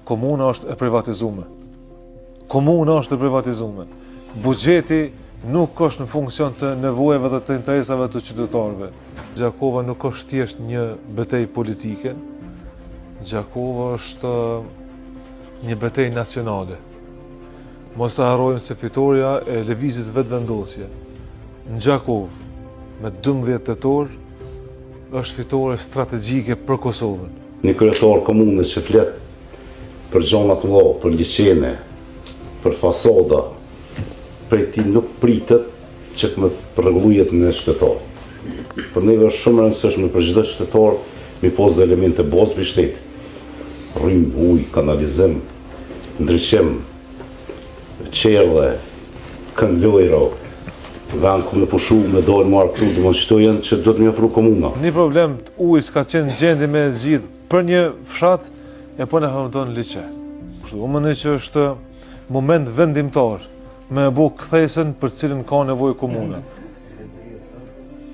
Komuna është e privatizuar. Komuna është e privatizuar. Buxheti nuk është në funksion të nevojave dhe të interesave të qytetarëve. Gjakova nuk është thjesht një betejë politike. Gjakova është një betejë nacionale. Mos të harrojmë se fitoria e lëvizjes vetëvendosje në Gjakovë me 12 tetor është fitore strategjike për Kosovën. Një kryetar komunës që flet për gjona të mëdha, për liçene, për fasada, prej tij nuk pritet që të rregulluar jetën e qytetarit. Për ne është shumë e rëndësishme për çdo qytetar mi pos dhe elemente bazë për shtetit. Rrym, ujë, kanalizim, ndriçim, qerë, këndlojra, vend ku me pushu, me dojnë marë këtu, dhe mund qëto janë që do të një ofru komuna. Një problem të ujës ka qenë gjendje me zgjidh për një fshat, e po në hamëton liqe. Unë mendoj që është moment vendimtar me e bo kthesën për cilën ka nevojë komuna.